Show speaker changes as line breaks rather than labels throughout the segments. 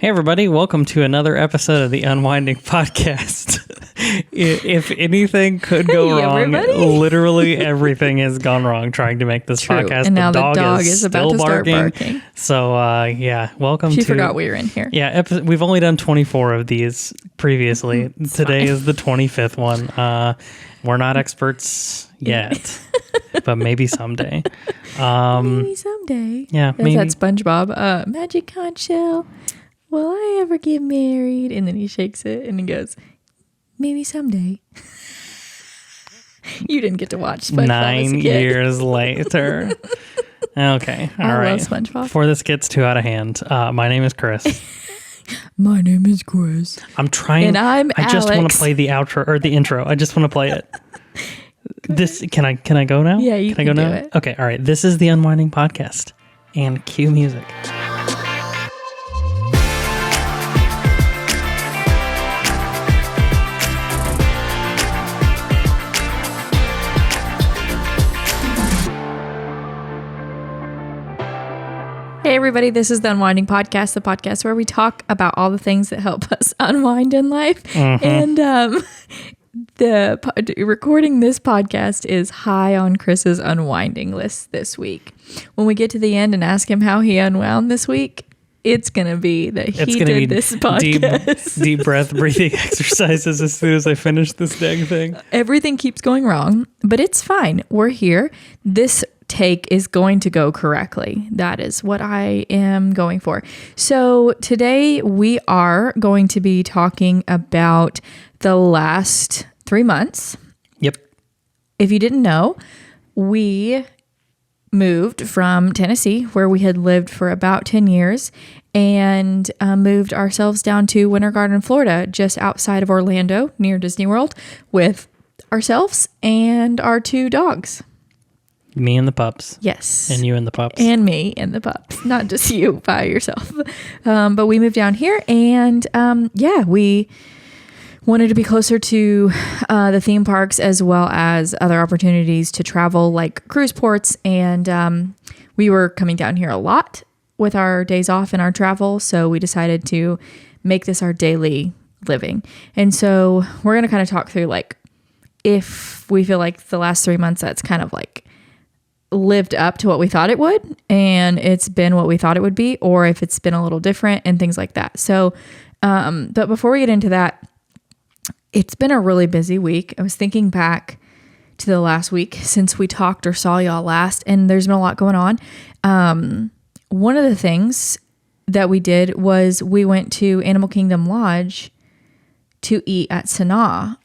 Hey, everybody. Welcome to another episode of the Unwinding Podcast. If anything could go wrong, literally everything has gone wrong trying to make this podcast.
And now the dog
is
about
still
to start barking.
So, welcome
She forgot we were in here.
Yeah, we've only done 24 of these previously. Today is the 25th one. We're not experts yet, but maybe someday.
Maybe someday.
Yeah, maybe.
That's that SpongeBob. Magic conch shell. Will I ever get married? And then he shakes it and he goes, maybe someday. You didn't get to watch SpongeBob
9 years later. Okay. All right.
I love SpongeBob.
Before this gets too out of hand, my name is Chris.
My name is Chris.
I'm trying.
And I'm
I just want
Alex.
to play the outro or the intro. I just want to play it. This can I go now?
Yeah, you can
I go
do
now?
it.
Okay. All right. This is the Unwinding Podcast, and cue music.
Hey everybody, this is the Unwinding Podcast, the podcast where we talk about all the things that help us unwind in life. And recording this podcast is high on Chris's unwinding list this week. When we get to the end and ask him how he unwound this week, it's going to be that he did this podcast.
Deep breath breathing exercises as soon as I finish this dang thing.
Everything keeps going wrong, but it's fine. We're here. This take is going to go correctly. That is what I am going for. So today we are going to be talking about the last 3 months.
Yep.
If you didn't know, we moved from Tennessee, where we had lived for about 10 years, and moved ourselves down to Winter Garden, Florida, just outside of Orlando, near Disney World, with ourselves and our 2 dogs.
Me and the pups.
Yes.
And you and the pups.
And me and the pups. Not just you by yourself. But we moved down here and we wanted to be closer to the theme parks as well as other opportunities to travel like cruise ports. And we were coming down here a lot with our days off and our travel. So we decided to make this our daily living. And so we're going to kind of talk through like if we feel like the last 3 months that's kind of like lived up to what we thought it would and it's been what we thought it would be, or if it's been a little different and things like that. So, but before we get into that, it's been a really busy week. I was thinking back to the last week since we talked or saw y'all last, and there's been a lot going on. One of the things that we did was we went to Animal Kingdom Lodge to eat at Sanaa.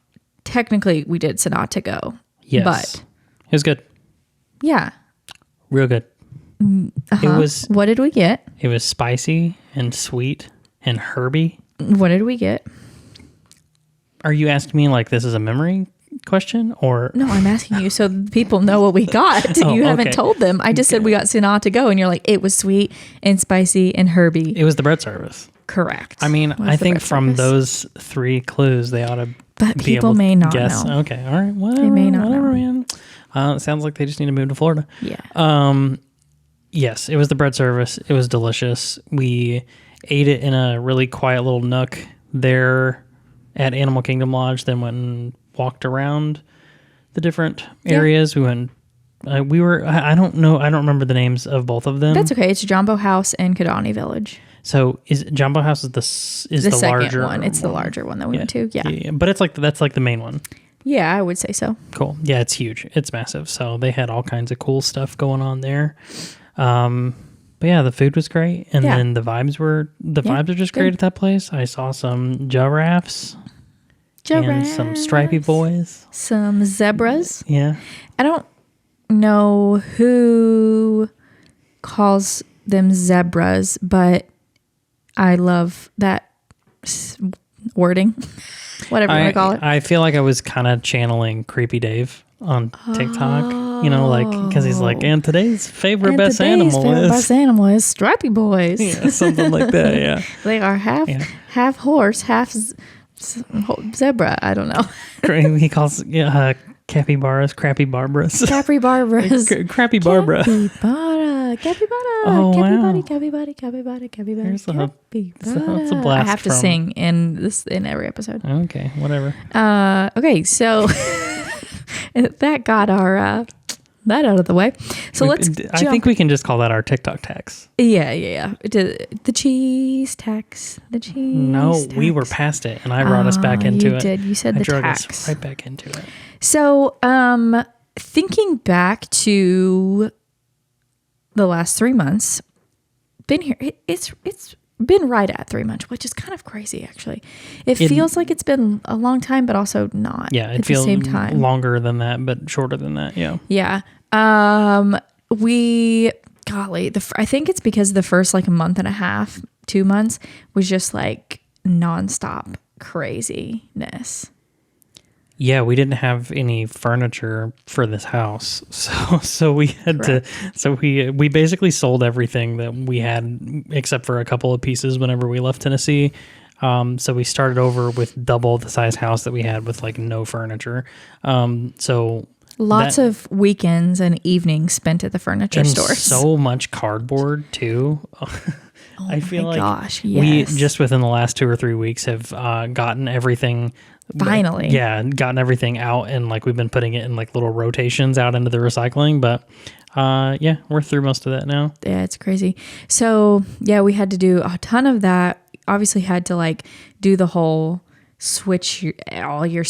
Technically, we did Sanaa to go.
Yes.
But
it was good.
Yeah.
Real good. It was.
What did we get?
It was spicy and sweet and herby.
What did we get?
Are you asking me like this is a memory question or?
No, I'm asking you so people know what we got. You haven't told them. I just said we got Sanaa to go and you're like, it was sweet and spicy and herby.
It was the bread service.
Correct.
I mean, I think from those 3 clues, they ought to
but
be
people
able
may
to
not
guess.
know.
Okay. All right. Whatever.
They may not know.
Man. It sounds like they just need to move to Florida.
Yeah.
Yes, it was the bread service. It was delicious. We ate it in a really quiet little nook there at Animal Kingdom Lodge, then went and walked around the different areas. We went, I don't know, I don't remember the names of both of them.
That's okay. It's Jumbo House and Kidani Village.
So is Jumbo House is the second
larger one? It's the larger one that we went to. Yeah.
But it's like that's like the main one.
Yeah, I would say so.
Cool. Yeah, it's huge. It's massive. So they had all kinds of cool stuff going on there. But yeah, the food was great, and then the vibes are just great at that place. I saw some giraffes. And some stripy boys.
Some zebras.
Yeah.
I don't know who calls them zebras, but I love that wording. Whatever you want to call it.
I feel like I was kind of channeling Creepy Dave on TikTok. You know, like, because he's like, and today's favorite best animal is
stripy boys.
Yeah, something like that, yeah.
They are half horse, half zebra. I don't know.
He calls capybaras, crappy barbaras.
Crappy barbaras.
Crappy Barbara.
Capybara. Capybara.
Oh, wow.
Capybara.
It's a blast.
I have to sing in every episode.
Okay, whatever.
Okay, so that got our that out of the way. So let's
I think we can just call that our TikTok tax.
Yeah. The cheese tax. The cheese
No,
tax.
we were past it, and I brought us back into it.
You did. You said
I
the
drug
tax.
us right back into it.
So, thinking back to the last 3 months, been here. It's been right at 3 months, which is kind of crazy, actually. It feels like it's been a long time, but also not.
Yeah, it feels longer than that, but shorter than that. Yeah.
Yeah. I think it's because the first like a month and a half, 2 months was just like nonstop craziness.
Yeah, we didn't have any furniture for this house, so we had
Correct.
we basically sold everything that we had except for a couple of pieces whenever we left Tennessee. So we started over with double the size house that we had with like no furniture. So
lots of weekends and evenings spent at the furniture
and
stores.
So much cardboard too.
Oh
I feel like
gosh,
we
yes.
just within the last 2 or 3 weeks have gotten everything.
Finally.
Gotten everything out, and like we've been putting it in like little rotations out into the recycling, but we're through most of that now.
Yeah, it's crazy. So yeah, we had to do a ton of that. Obviously had to like do the whole switch all your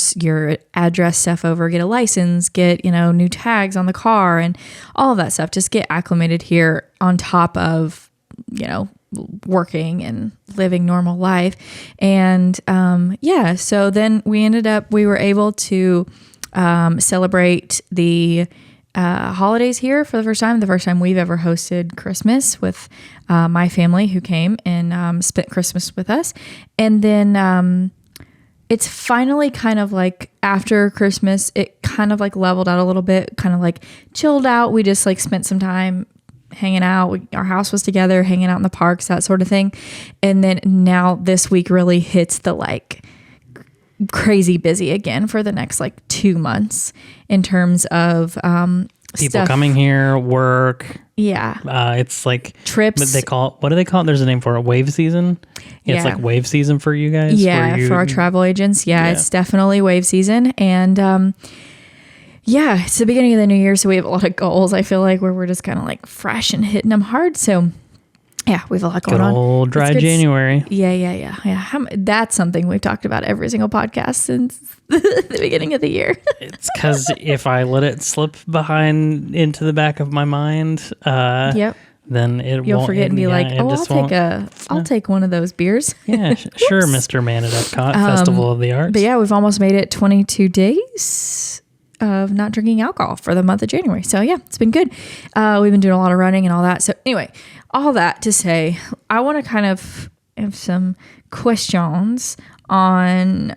address stuff over, get a license, get, new tags on the car and all of that stuff. Just get acclimated here on top of, working and living normal life. And so then we were able to celebrate the holidays here for the first time we've ever hosted Christmas with my family who came and spent Christmas with us. And then it's finally kind of like after Christmas, it kind of like leveled out a little bit, kind of like chilled out. We just like spent some time hanging out. Our house was together, hanging out in the parks, that sort of thing. And then now this week really hits the like crazy busy again for the next like 2 months in terms of
people
stuff.
coming here, work.
Yeah.
It's like
trips.
What do they call it? There's a name for it. Wave season. It's like wave season for you guys.
Yeah, for our travel agents. Yeah, it's definitely wave season. And it's the beginning of the new year, so we have a lot of goals, I feel like, where we're just kind of like fresh and hitting them hard. So yeah, we have a lot going on.
Good old dry January.
Yeah. That's something we've talked about every single podcast since the beginning of the year.
It's because if I let it slip behind into the back of my mind, then
you'll forget and be like, I'll take one of those beers.
Yeah, sure, Mr. Man at Epcot, Festival of the Arts.
But yeah, we've almost made it 22 days of not drinking alcohol for the month of January. So yeah, it's been good. We've been doing a lot of running and all that. So anyway, all that to say, I want to kind of have some questions on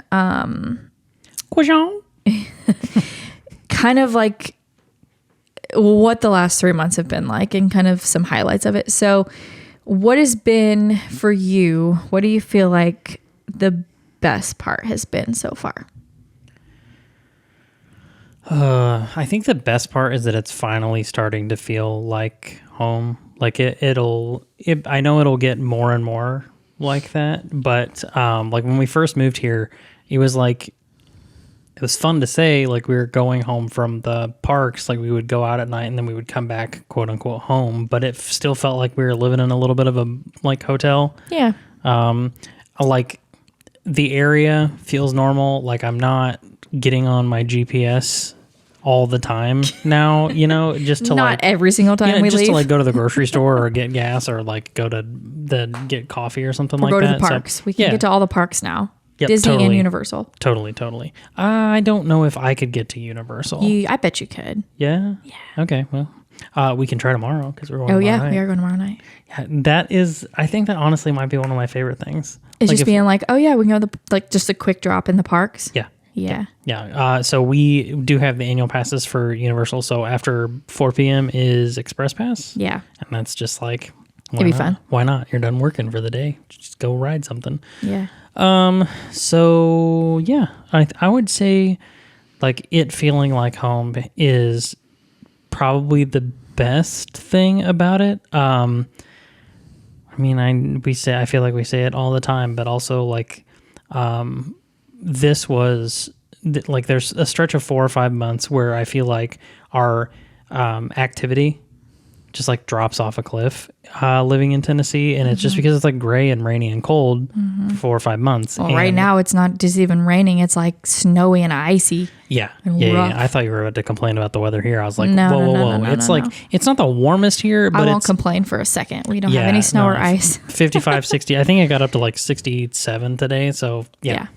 kind of like what the last 3 months have been like and kind of some highlights of it. So what has been for you? What do you feel like the best part has been so far?
I think the best part is that it's finally starting to feel like home. Like I know it'll get more and more like that, but like when we first moved here, it was fun to say, like we were going home from the parks, like we would go out at night and then we would come back, quote unquote, home, but it still felt like we were living in a little bit of a like hotel.
Yeah.
Like the area feels normal. Like I'm not getting on my GPS all the time now, just to
not every single time we
just
leave.
to like go to the grocery store or get gas or like go to get coffee or something like that.
Go to the parks. So, we can get to all the parks now.
Yep,
Disney
totally.
and Universal.
Totally. I don't know if I could get to Universal.
I bet you could.
Yeah? Yeah. Okay, well, we can try tomorrow because we're going tomorrow night.
We are going tomorrow night.
Yeah, I think that honestly might be one of my favorite things.
It's like just being like, we can go just a quick drop in the parks.
Yeah.
Yeah.
So we do have the annual passes for Universal. So after 4 p.m. is Express Pass.
Yeah.
And that's just like,
it'd be fun.
Why not? You're done working for the day. Just go ride something.
Yeah.
So yeah, I would say like it feeling like home is probably the best thing about it. I mean, I feel like we say it all the time, but also like, this was like, there's a stretch of 4 or 5 months where I feel like our activity just like drops off a cliff living in Tennessee, and it's just because it's like gray and rainy and cold for 4 or 5 months.
Well,
and
right now it's not just even raining; it's like snowy and icy.
Yeah,
and
yeah.
rough.
I thought you were about to complain about the weather here. I was like,
No,
whoa,
no,
whoa,
no,
whoa!
no,
It's
no,
like
no.
it's not the warmest here, but
I won't
it's
complain for a second. We don't have any snow or ice.
55, 60. I think it got up to like 67 today. So
Yeah.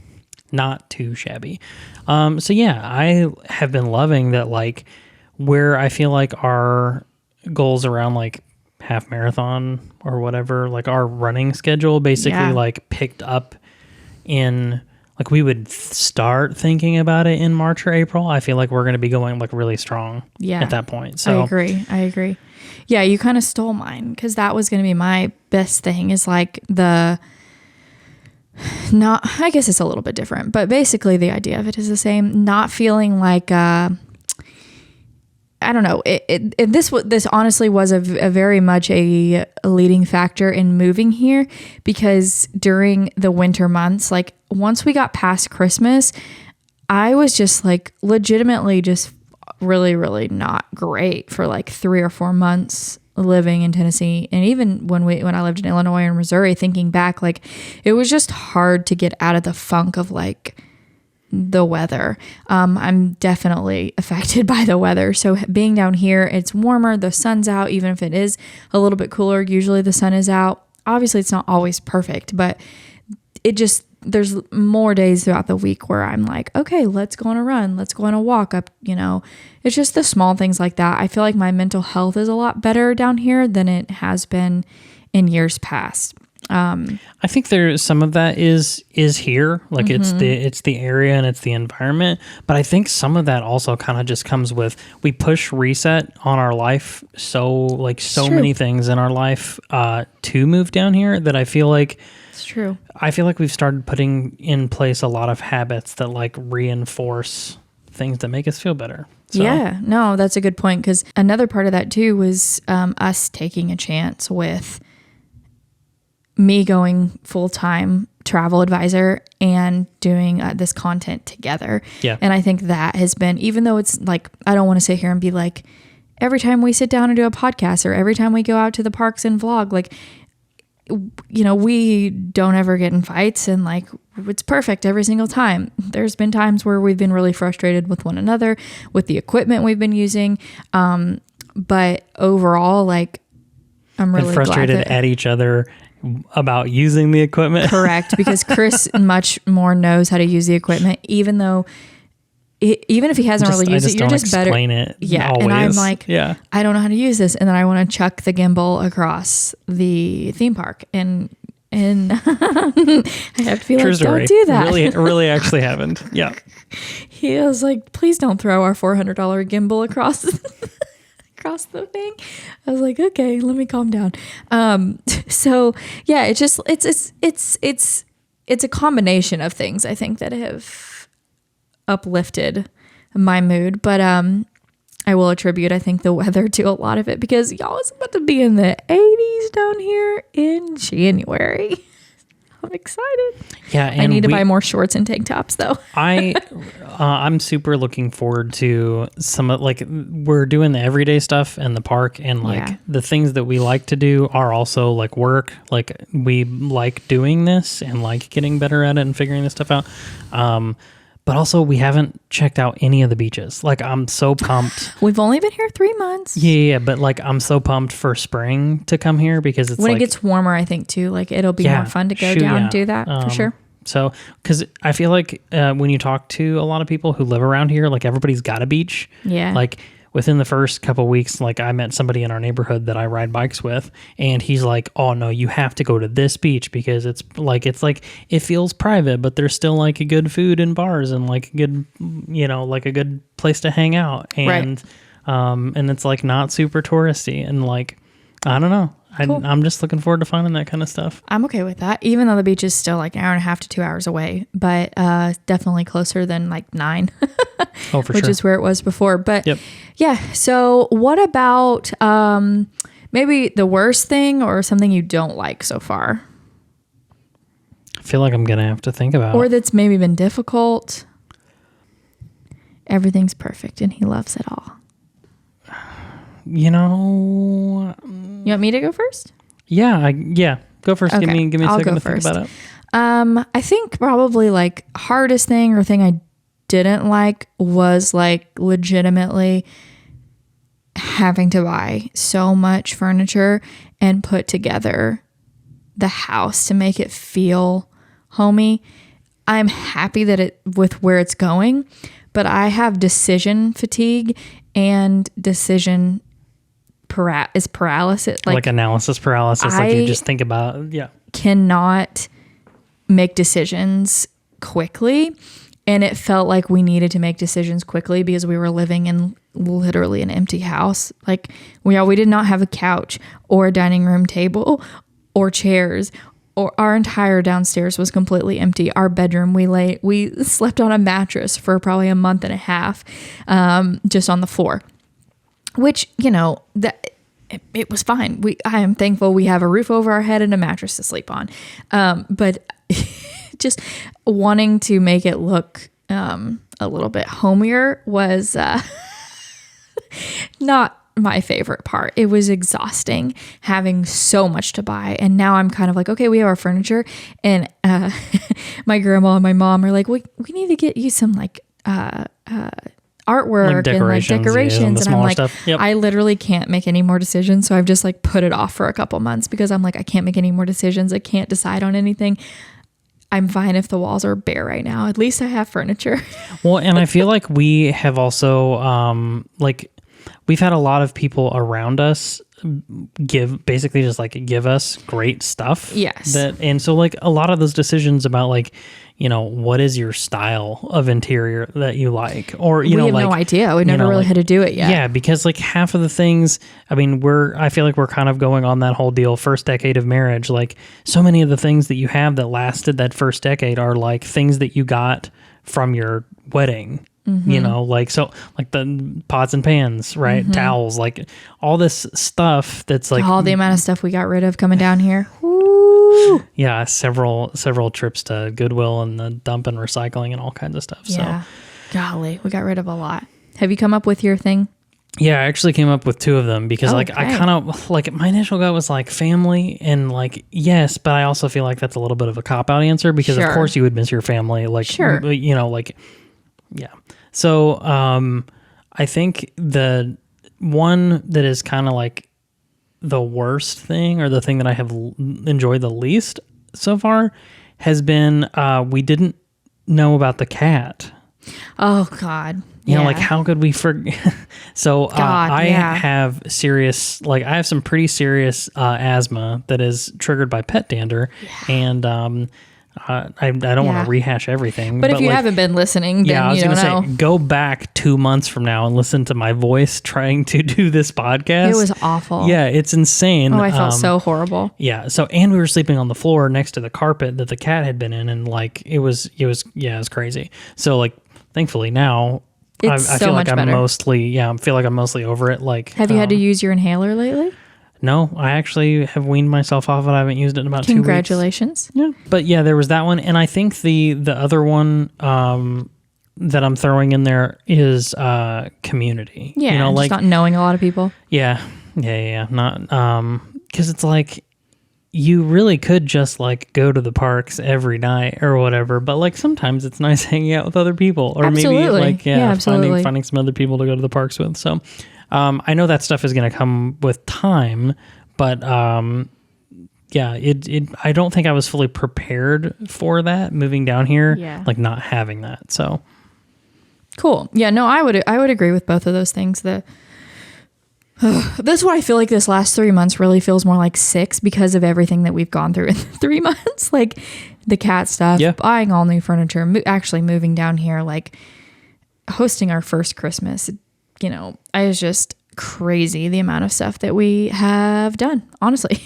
not too shabby. So yeah, I have been loving that, like, where I feel like our goals around like half marathon or whatever, like our running schedule basically like picked up in, like, we would start thinking about it in March or April. I feel like we're going to be going like really strong at that point. So
I agree. Yeah, you kind of stole mine, because that was going to be my best thing, is like I guess it's a little bit different, but basically the idea of it is the same. Not feeling like, I don't know. This honestly was a very much a leading factor in moving here, because during the winter months, like once we got past Christmas, I was just like legitimately just really, really not great for like 3 or 4 months living in Tennessee. And even when I lived in Illinois and Missouri, thinking back, like it was just hard to get out of the funk of like the weather. I'm definitely affected by the weather. So being down here, it's warmer, the sun's out, even if it is a little bit cooler, usually the sun is out. Obviously it's not always perfect, but there's more days throughout the week where I'm like, okay, let's go on a run. Let's go on a walk up, it's just the small things like that. I feel like my mental health is a lot better down here than it has been in years past.
I think there's some of that is here, like it's the area and it's the environment, but I think some of that also kind of just comes with, we push reset on our life, so many things in our life to move down here, that I feel like
it's true.
I feel like we've started putting in place a lot of habits that like reinforce things that make us feel better. So.
Yeah, no, that's a good point, because another part of that too was us taking a chance with me going full-time travel advisor and doing this content together.
Yeah.
And I think that has been, even though it's like, I don't want to sit here and be like, every time we sit down and do a podcast or every time we go out to the parks and vlog, like, we don't ever get in fights and like, it's perfect every single time. There's been times where we've been really frustrated with one another, with the equipment we've been using. But overall, like, I'm really
frustrated
glad
at each other about using the equipment.
Correct, because Chris much more knows how to use the equipment, even if he hasn't really used it, you're just better.
Explain it.
Yeah,
always.
and I'm like, I don't know how to use this, and then I want to chuck the gimbal across the theme park, and I have to be
True
like,
story.
don't do that.
Really actually happened. Yeah.
He was like, please don't throw our $400 gimbal across the thing. I was like, okay, let me calm down. So yeah, it's a combination of things, I think, that have uplifted my mood. But I will attribute, I think, the weather to a lot of it, because y'all is about to be in the 80s down here in January. I'm excited.
Yeah, and
I need to buy more shorts and tank tops, though.
I'm super looking forward to some of, like, we're doing the everyday stuff in the park, and like the things that we like to do are also like work. Like, we like doing this and like getting better at it and figuring this stuff out. But also, we haven't checked out any of the beaches. Like, I'm so pumped.
We've only been here 3 months.
Yeah, but like, I'm so pumped for spring to come here, because it's
when
like,
it gets warmer, I think too. Like, it'll be more fun to go down and do that for sure.
So, because I feel like when you talk to a lot of people who live around here, like, everybody's got a beach.
Yeah.
Like, within the first couple of weeks, like, I met somebody in our neighborhood that I ride bikes with, and he's like, oh no, you have to go to this beach, because it's like it feels private, but there's still like a good food and bars and like a good, like a good place to hang out. And, and it's like not super touristy, and like, I don't know.
Cool.
I'm just looking forward to finding that kind of stuff.
I'm okay with that, even though the beach is still like an hour and a half to 2 hours away, but definitely closer than like 9,
Oh, for
which
sure.
is where it was before. But
Yep.
yeah, so what about maybe the worst thing or something you don't like so far?
I feel like I'm going to have to think about
Or
it.
that's maybe been difficult? Everything's perfect and he loves it all.
You know,
You want me to go first?
yeah, go first.
Okay,
Give me a
I'll
second
go
to think
first.
about it.
I think probably like hardest thing or thing I didn't like was like legitimately having to buy so much furniture and put together the house to make it feel homey. I'm happy that with where it's going, but I have decision fatigue and decision paralysis.
Like analysis paralysis. Like
I
you just think about, yeah.
cannot make decisions quickly, and it felt like we needed to make decisions quickly because we were living in literally an empty house. Like we did not have a couch or a dining room table or chairs, or our entire downstairs was completely empty. Our bedroom, we slept on a mattress for probably a month and a half, just on the floor, which, you know, that it was fine. I am thankful we have a roof over our head and a mattress to sleep on. But just wanting to make it look a little bit homier was not my favorite part. It was exhausting having so much to buy. And now I'm kind of like, okay, we have our furniture. And my grandma and my mom are like, we need to get you some like artwork
Like decorations,
and like decorations.
yeah, and the
and I'm
smaller
like,
stuff. Yep.
I literally can't make any more decisions. So I've just like put it off for a couple months because I'm like, I can't make any more decisions. I can't decide on anything. I'm fine if the walls are bare right now. At least I have furniture.
Well, and I feel like we have also, we've had a lot of people around us give us great stuff.
Yes.
And so like a lot of those decisions about like, you know, what is your style of interior that you like, or, you
We
know,
have
like,
no idea. We've
you
never
know,
really
like-
had to do it yet.
Yeah, because like half of the things, I mean, I feel like we're kind of going on that whole deal, first decade of marriage. Like so many of the things that you have that lasted that first decade are like things that you got from your wedding. You know, like, so like the pots and pans, right? Towels, like all this stuff that's like,
All the amount of stuff we got rid of coming down here. Woo.
yeah, several trips to Goodwill and the dump and recycling and all kinds of stuff.
Yeah. Golly, we got rid of a lot. Have you come up with your thing?
Yeah, I actually came up with 2 of them because like I
Okay.
kind of like my initial gut was like family and like yes, but I also feel like that's a little bit of a cop out answer because
Sure.
of course you would miss your family, like
Sure.
you know, like yeah. So I think the one that is kind of like the worst thing or the thing that I have enjoyed the least so far has been we didn't know about the cat.
Oh God.
You know,
Yeah.
like how could we forget? So I
yeah.
have I have some pretty serious asthma that is triggered by pet dander, and I don't want
Yeah.
to rehash everything.
But if you
like,
haven't been listening, then
yeah, I was
you
going
don't
to
know.
say, go back 2 months from now and listen to my voice trying to do this podcast.
It was awful.
Yeah, it's insane.
Oh, I felt so horrible.
Yeah. So, and we were sleeping on the floor next to the carpet that the cat had been in, and like it was crazy. So, like, thankfully now, I
It's so
feel like
much
I'm
better.
mostly over it. Like,
Have you had to use your inhaler lately?
No, I actually have weaned myself off it. I haven't used it in about 2 weeks.
Congratulations.
Yeah, but yeah, there was that one, and I think the other one that I'm throwing in there is community.
Yeah,
you know,
just
like
not knowing a lot of people.
yeah, not because it's like you really could just like go to the parks every night or whatever, but like sometimes it's nice hanging out with other people, or maybe
Absolutely.
like
Yeah, absolutely.
finding some other people to go to the parks with. So I know that stuff is going to come with time, but yeah, I don't think I was fully prepared for that moving down here,
Yeah.
like not having that. So
Cool. Yeah, no, I would agree with both of those things. That's why I feel like this last 3 months really feels more like 6 because of everything that we've gone through in 3 months, like the cat stuff,
Yeah.
buying all new furniture, actually moving down here, like hosting our first Christmas. You know, crazy the amount of stuff that we have done, honestly.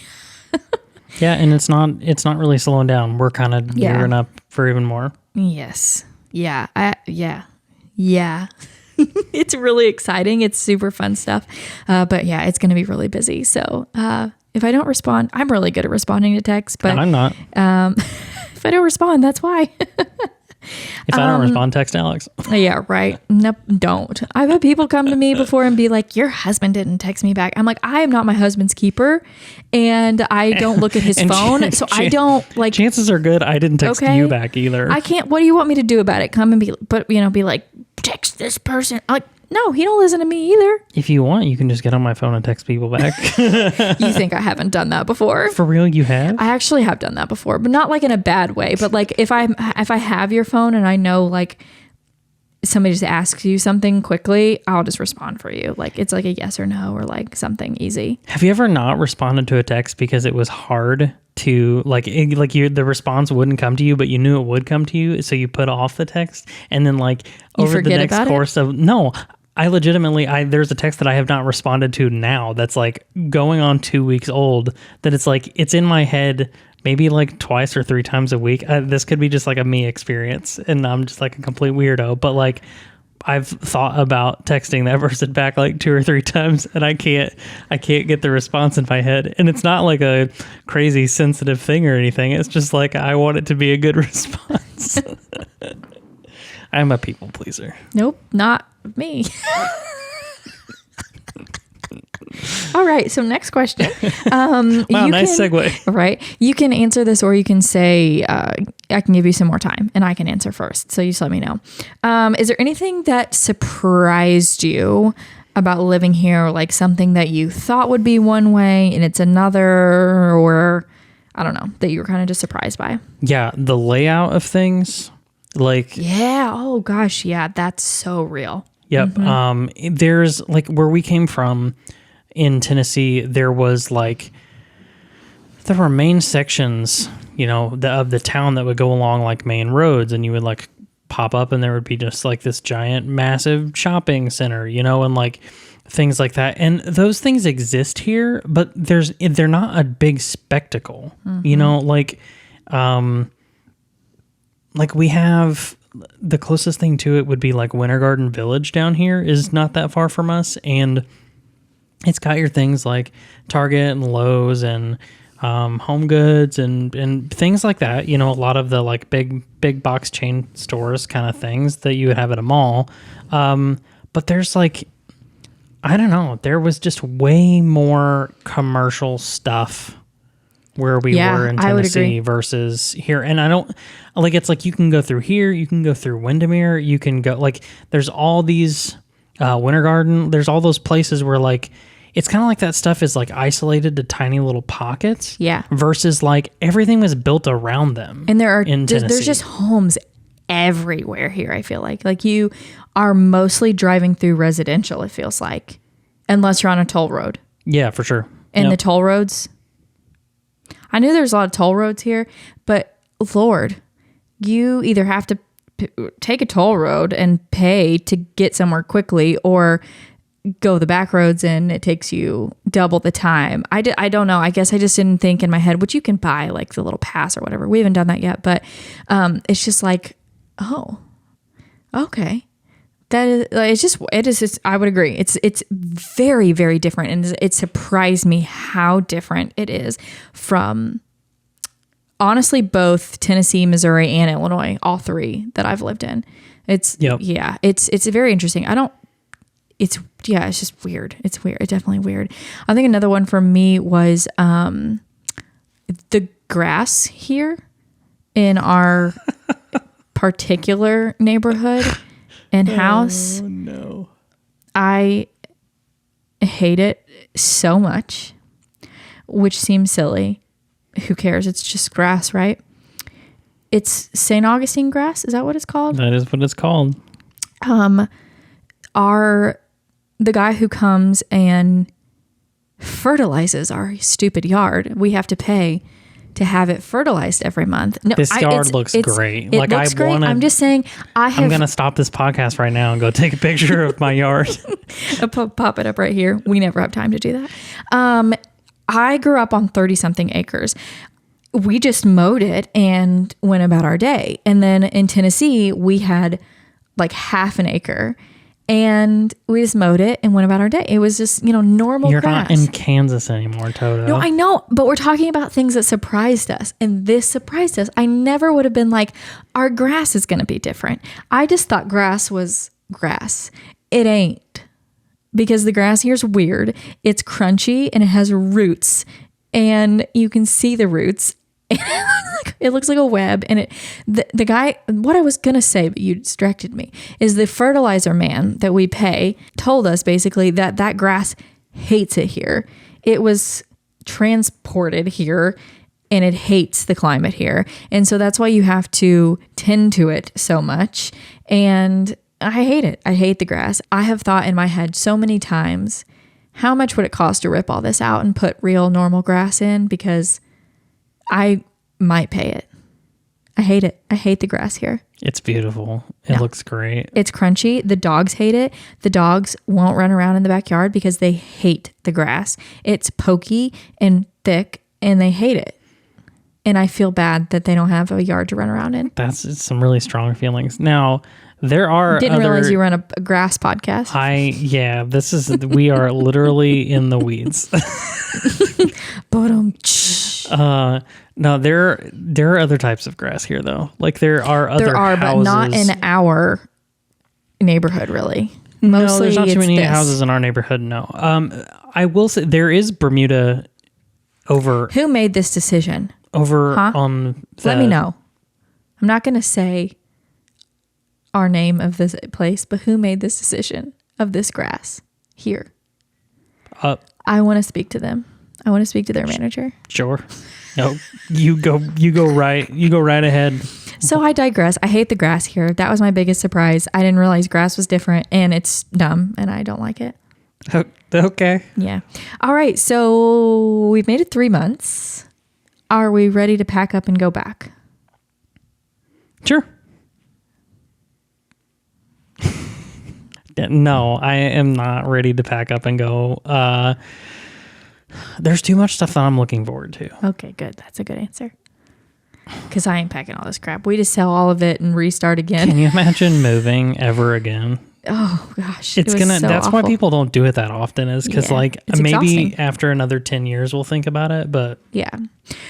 Yeah, and it's not really slowing down. We're kind of gearing up for even more.
Yes. Yeah. Yeah. It's really exciting. It's super fun stuff. But yeah, it's going to be really busy. So if I don't respond, I'm really good at responding to texts, but
I'm not.
If I don't respond, that's why.
If I don't respond, text Alex.
Yeah, right. Nope, don't. I've had people come to me before and be like, your husband didn't text me back. I'm like, I am not my husband's keeper, and I don't look at his phone. So I don't like.
Chances are good I didn't text you back either.
I can't. What do you want me to do about it? Come and be like, text this person. I'm like, no, he don't listen to me either.
If you want, you can just get on my phone and text people back.
You think I haven't done that before?
For real, you have?
I actually have done that before, but not like in a bad way. But like if I have your phone and I know like somebody just asks you something quickly, I'll just respond for you. Like it's like a yes or no or like something easy.
Have you ever not responded to a text because it was hard to the response wouldn't come to you, but you knew it would come to you, so you put off the text, and then like over the next course of I legitimately, there's a text that I have not responded to now that's like going on 2 weeks old, that it's like, it's in my head maybe like twice or 3 times a week. This could be just like a me experience and I'm just like a complete weirdo, but like I've thought about texting that person back like 2 or 3 times and I can't get the response in my head. And it's not like a crazy sensitive thing or anything. It's just like, I want it to be a good response. I'm a people pleaser.
Nope, not me. All right, so next question.
Wow, nice segue.
Right. You can answer this or you can say, I can give you some more time and I can answer first. So you just let me know. Is there anything that surprised you about living here? Like something that you thought would be one way and it's another, or I don't know, that you were kind of just surprised by?
Yeah, the layout of things. Like,
yeah. Oh gosh. Yeah. That's so real.
Yep. Mm-hmm. There's like where we came from in Tennessee, there were main sections, of the town that would go along like main roads, and you would like pop up and there would be just like this giant, massive shopping center, and like things like that. And those things exist here, but they're not a big spectacle, like we have the closest thing to it would be like Winter Garden Village down here is not that far from us. And it's got your things like Target and Lowe's and Home Goods and things like that. A lot of the like big box chain stores kind of things that you would have at a mall. But there's like, I don't know, there was just way more commercial stuff where we were in Tennessee versus here. And I don't like, it's like you can go through here, you can go through Windermere, you can go like, there's all these Winter Garden, there's all those places where like, it's kind of like that stuff is like isolated to tiny little pockets.
Yeah.
Versus like everything was built around them.
And there's just homes everywhere here, I feel like you are mostly driving through residential, it feels like, unless you're on a toll road.
Yeah, for sure.
And the toll roads, I knew there's a lot of toll roads here, but Lord, you either have to take a toll road and pay to get somewhere quickly, or go the back roads and it takes you double the time. I don't know. I guess I just didn't think in my head, which you can buy like the little pass or whatever. We haven't done that yet, but it's just like, oh, okay. That is, it is just, I would agree. It's very, very different. And it surprised me how different it is from honestly, both Tennessee, Missouri, and Illinois, all 3 that I've lived in. It's very interesting. It's just weird. It's weird. It's definitely weird. I think another one for me was the grass here in our particular neighborhood and house.
Oh, no.
I hate it so much, which seems silly. Who cares? It's just grass, right? It's St. Augustine grass. Is that what it's called?
That is what it's called.
The guy who comes and fertilizes our stupid yard, we have to pay to have it fertilized every month. No,
This yard looks great.
It looks great. I'm just saying,
I'm going to stop this podcast right now and go take a picture of my yard.
I'll pop it up right here. We never have time to do that. I grew up on 30-something acres. We just mowed it and went about our day. And then in Tennessee, we had like half an acre. And we just mowed it and went about our day. It was just, normal
You're
grass.
not in Kansas anymore, Toto.
No, I know, but we're talking about things that surprised us. And this surprised us. I never would have been like, our grass is going to be different. I just thought grass was grass. It ain't. Because the grass here is weird. It's crunchy and it has roots. And you can see the roots. It looks like a web. And the guy, what I was going to say, but you distracted me, is the fertilizer man that we pay told us basically that grass hates it here. It was transported here and it hates the climate here. And so that's why you have to tend to it so much. And I hate it. I hate the grass. I have thought in my head so many times, how much would it cost to rip all this out and put real normal grass in? Because I might pay it. I hate it. I hate the grass here.
It's beautiful. It looks great.
It's crunchy. The dogs hate it. The dogs won't run around in the backyard because they hate the grass. It's pokey and thick and they hate it. And I feel bad that they don't have a yard to run around in.
That's some really strong feelings. Now, there are
Didn't realize you were on a grass podcast.
We are literally in the weeds. No, there are other types of grass here though. Like there are other houses.
But not in our neighborhood really.
No, there's not too many houses in our neighborhood, no. I will say there is Bermuda over.
Who made this decision?
On
Let me know. I'm not going to say our name of this place, but who made this decision of this grass here? I want to speak to them. I want to speak to their manager.
Sure. No, you go right ahead.
So I digress. I hate the grass here. That was my biggest surprise. I didn't realize grass was different and it's dumb and I don't like it.
Okay.
Yeah. All right. So we've made it 3 months. Are we ready to pack up and go back?
Sure. No, I am not ready to pack up and go. There's too much stuff that I'm looking forward to.
Okay, good. That's a good answer. Because I ain't packing all this crap. We just sell all of it and restart again.
Can you imagine moving ever again?
Oh gosh,
that's why people don't do it that often, is because maybe
exhausting.
after another 10 years we'll think about it, but
yeah.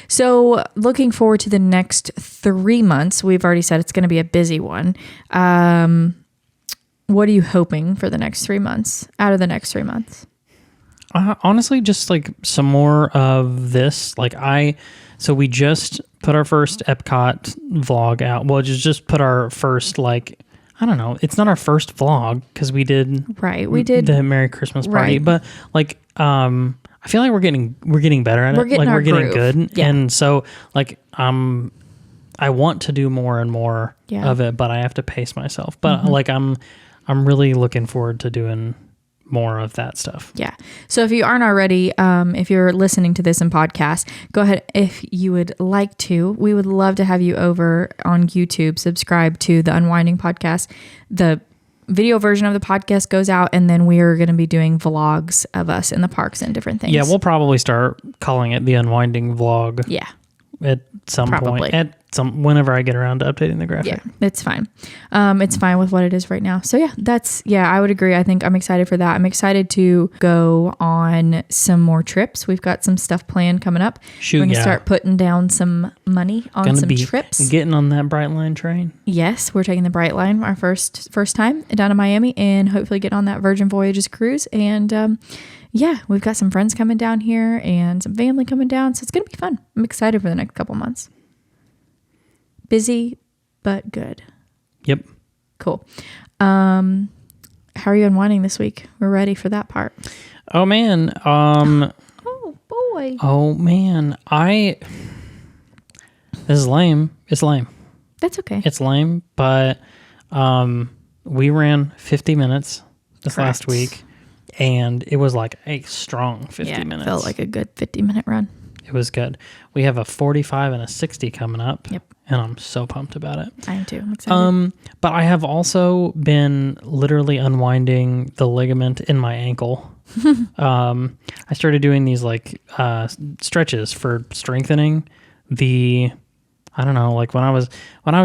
So looking forward to the next 3 months. We've already said it's going to be a busy one. What are you hoping for the next 3 months out of the next 3 months?
Honestly, just like some more of this. So we just put our first Epcot vlog out. Well, just put our first, I don't know. It's not our first vlog because we did the Merry Christmas party, but I feel like we're getting better at it. We're getting good,
yeah.
And so I want to do more and more of it, but I have to pace myself. But I'm really looking forward to doing more of that stuff.
Yeah. So if you aren't already, if you're listening to this in podcast, go ahead. If you would like to, we would love to have you over on YouTube. Subscribe to the Unwinding Podcast. The video version of the podcast goes out, and then we are going to be doing vlogs of us in the parks and different things.
Yeah, we'll probably start calling it the Unwinding Vlog.
Yeah.
At some point, whenever I get around to updating the graphic.
Yeah, it's fine. It's fine with what it is right now. So I would agree. I think I'm excited for that. I'm excited to go on some more trips. We've got some stuff planned coming up. We're going to start putting down some money on some trips.
Getting on that Brightline train.
Yes, we're taking the Brightline our first time down to Miami, and hopefully get on that Virgin Voyages cruise. And we've got some friends coming down here and some family coming down. So it's going to be fun. I'm excited for the next couple months. Busy, but good.
Yep.
Cool. How are you unwinding this week? We're ready for that part.
Oh, man.
Oh, boy.
Oh, man. This is lame. It's lame.
That's okay.
It's lame, but we ran 50 minutes this last week. And it was like a strong 50 minutes.
It felt like a good 50-minute run.
It was good. We have a 45 and a 60 coming up.
Yep.
And I'm so pumped about it.
I am too. I'm excited.
But I have also been literally unwinding the ligament in my ankle. I started doing these like stretches for strengthening I don't know, like when I was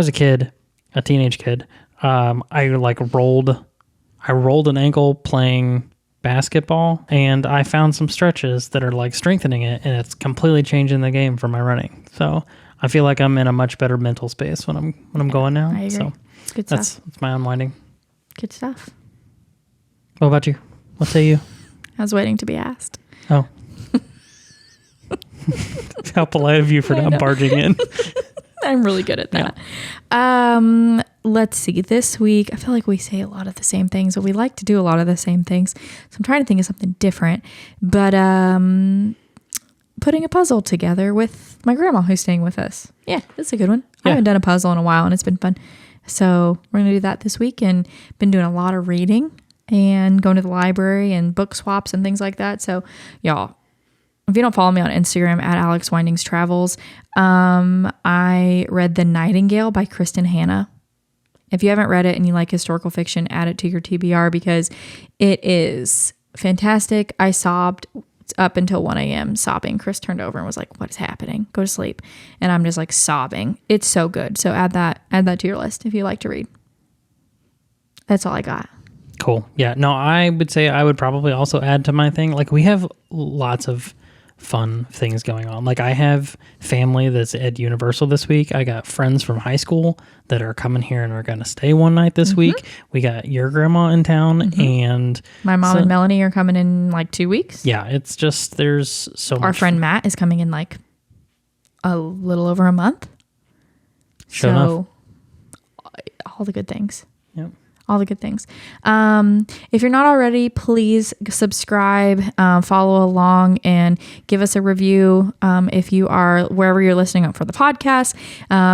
a kid, a teenage kid, I rolled an ankle playing basketball, and I found some stretches that are like strengthening it, and it's completely changing the game for my running. So I feel like I'm in a much better mental space when I'm going now.
I agree.
So
It's good stuff.
that's my unwinding.
Good stuff.
What about you? What say you?
I was waiting to be asked.
Oh. How polite of you for not barging in.
I'm really good at that. Let's see. This week, I feel like we say a lot of the same things, but we like to do a lot of the same things. So I'm trying to think of something different. But putting a puzzle together with my grandma who's staying with us. Yeah, that's a good one. I haven't done a puzzle in a while, and it's been fun. So we're going to do that this week, and been doing a lot of reading and going to the library and book swaps and things like that. So y'all, if you don't follow me on Instagram at Alex Windings Travels, I read The Nightingale by Kristen Hanna. If you haven't read it and you like historical fiction, add it to your TBR because it is fantastic. I sobbed up until 1 a.m. sobbing. Chris turned over and was like, "What is happening? Go to sleep." And I'm just like sobbing. It's so good. So add that to your list if you like to read. That's all I got.
Cool. Yeah. No, I would say I would probably also add to my thing. Like we have lots of fun things going on. Like I have family that's at Universal this week. I got friends from high school that are coming here and are going to stay one night this week. We got your grandma in town and
my mom and Melanie are coming in like 2 weeks.
Yeah. It's just, there's so much.
Our friend Matt is coming in like a little over a month.
Sure enough.
All the good things.
Yep.
All the good things. If you're not already, please subscribe, follow along, and give us a review. If you are wherever you're listening up for the podcast,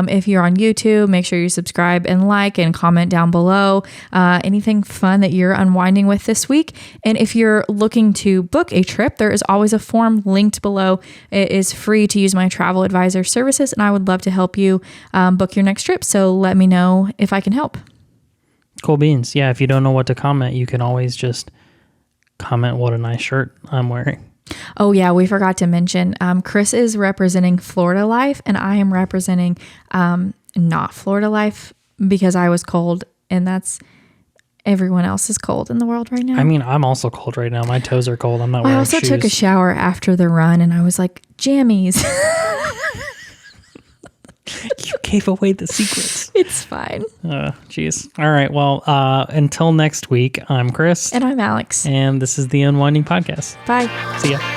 if you're on YouTube, make sure you subscribe and like and comment down below anything fun that you're unwinding with this week. And if you're looking to book a trip, there is always a form linked below. It is free to use my travel advisor services, and I would love to help you book your next trip. So let me know if I can help.
Cool beans. Yeah, if you don't know what to comment, you can always just comment what a nice shirt I'm wearing.
Oh, yeah, we forgot to mention, Chris is representing Florida Life, and I am representing not Florida Life because I was cold, and that's everyone else is cold in the world right now.
I mean, I'm also cold right now. My toes are cold. I'm not wearing shoes.
I also took a shower after the run, and I was like, jammies.
You gave away the secrets.
It's fine.
Jeez. All right. Well, until next week, I'm Chris.
And I'm Alex.
And this is the Unwinding Podcast.
Bye.
See ya.